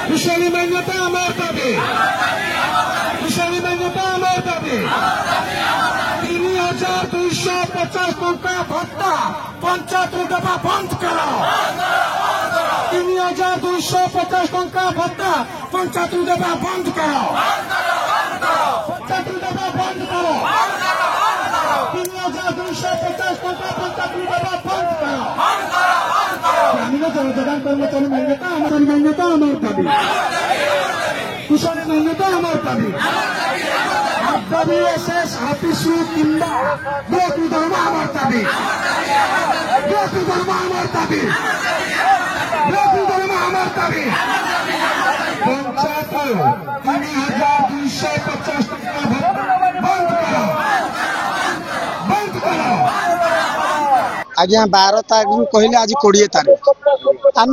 कुशली मान्यता आमार दाबी कुशली मान्यता आमार दाबी 3250 टंका भत्ता पंचायत देवा बंद कर 3250 टंका भत्ता पंचायत देवा बंद कर पंचायत देवा बंद कर 3250 टंका पंचायत देवा बंद कर ग्रामीण जनजगान कर्मचारी मान्यता आमार दाबी कुशली मान्यता आमार दाबी WSS ऑफिस किंबा ब्लॉक धर्म आमार दाबी ब्लॉक धर्म आमार दाबी ब्लॉक धर्म आमार दाबी पंचायत 3250 बंद करो आज्ञा 12 तारीख कहले आज 20 तारीख आम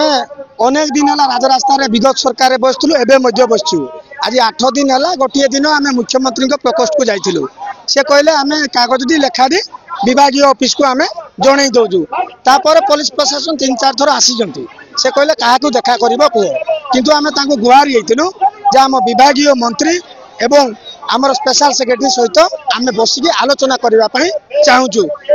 अनेक दिन है राजरास्तार विगत सरकार बसलु एवं बसचु आज 8 दिन है गोटे दिन आम मुख्यमंत्री प्रकोष्ठ को जाइलु से कहले आम कागज दी लेखा दी विभाग ऑफिस को आम जन दौचु तापर पुलिस प्रशासन 3-4 थर आसी से कहले क्या देखा कर कह किंतु आम गुहारी होइतिलु जे आम विभाग मंत्री एवं आमर स्पेशल सेक्रेटरी सहित आम बसिक आलोचना करने चाहूँ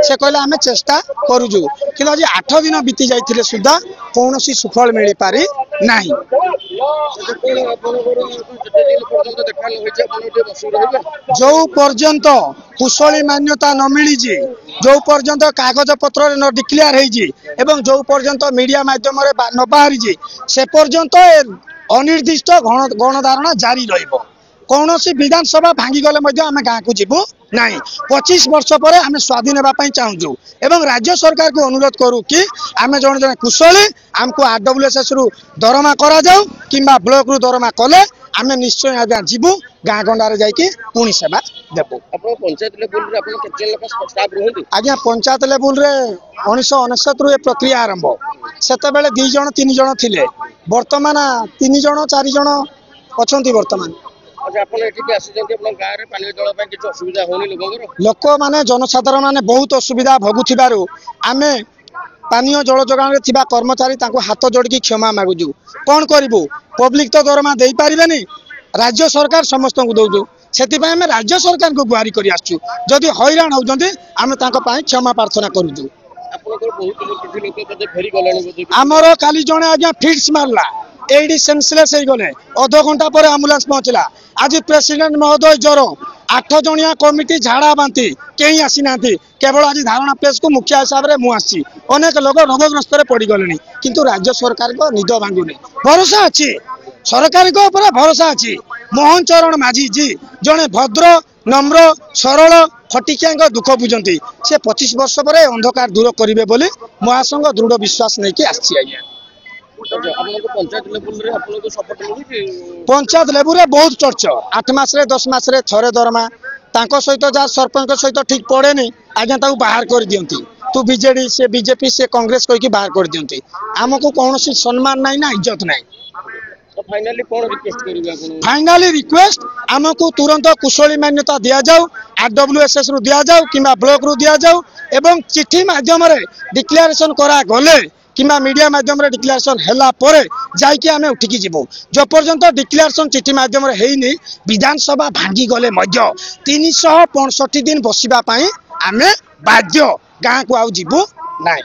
से कहले आम चेष्टा करुचु कि आज 8 दिन बीती जाते सुधा कौन सुफल मिल पारि ना जो पर्यंत कुशली मान्यता न मिली जो पर्यंत कागज पत्र न डिक्लेयर हो जो पर्यंत मीडिया माध्यम न बाहरी से पर्यंत अनिर्दिष्ट गणधारणा जारी रहिबो कौन विधानसभा भांगीगले आम गाँव को जीवु ना 25 वर्ष पर आम स्वाधीन होगापी चाहूँ एवं राज्य सरकार को अनुरोध करूँ कि आम जन जन कुशली आमको RWSS रु दरमा करा जाऊ किंबा ब्लॉक रु दरमा कले आम निश्चय आज्ञा जीवु गाँ गंडार जाकि पुणी सेवा देबु आज्ञा पंचायत लेवल रे 1999 रु प्रक्रिया आरंभ सेते बेले 2 जन 3 जन थिले वर्तमान 3 जन 4 जन अछंती वर्तमान लोक माने जनसाधारण माने बहुत असुविधा भोगुथिबारु आमे पानीय जल जोगान रे थिबा कर्मचारी तांको हाथ जोड़की क्षमा मागुजु कौन करिवु पब्लिक तो दरमा देई पारिबेनी राज्य सरकार समस्त को दउजु सेति पय आमे राज्य सरकार को गुहारी करि आछू जदि हैरान होउजंती आमे तांको पय क्षमा प्रार्थना करूजु आमर काली जणे आज्ञा फिट्स मारला एडी सेंसलेस हो गले अध घंटा पर एम्बुलेंस पहुंचला आज प्रेसिडेंट महोदय ज्वर 8 जणिया कमिटी झाड़ा बांती कहीं आसी ना केवल आज धारणा प्लेस को मुखिया हिसाब से मुझे अनेक लोग रोगग्रस्त पड़ गले किंतु राज्य सरकार को निद भांगुनी भरोसा अच्छी सरकार को ऊपर भरोसा अच्छी मोहन चरण माझी जी जड़े भद्र नम्र सरल खटिकिया दुख बुझंती से 25 वर्ष पर अंधकार दूर करेंगे बोली महासंघ दृढ़ विश्वास नहीं आसी आज्ञा पंचायत लेवल बहुत चर्चा 8 मास 10 मास थरे दरमा तांको सहित जहाँ सरपंच सहित ठीक पड़ेनी आज्ञा ताऊ बाहर कर दियंती तू बीजेडी से बीजेपी से कांग्रेस कहीकि बाहर कर दियंती आमको कौन सम्मान नहीं ना इज्जत नहीं फाइनाली रिक्वेस्ट आमको तुरंत कुशली मान्यता दि जाऊ RWSS रु दि जाऊ कि ब्लॉक रु दि जाऊ एवं चिठी माध्यम डिक्लेरेशन करा गले किंबा मीडिया माध्यम डिक्लेरेशन हैला परे जाइके आमे उठिकी जीवो जो पर्यंत डिक्लेरेशन चिठी माध्यम हेनी विधानसभा भांगी गले 365 दिन बसिबा पई आमे बाध्य गाँ को आउ जीवो नाई।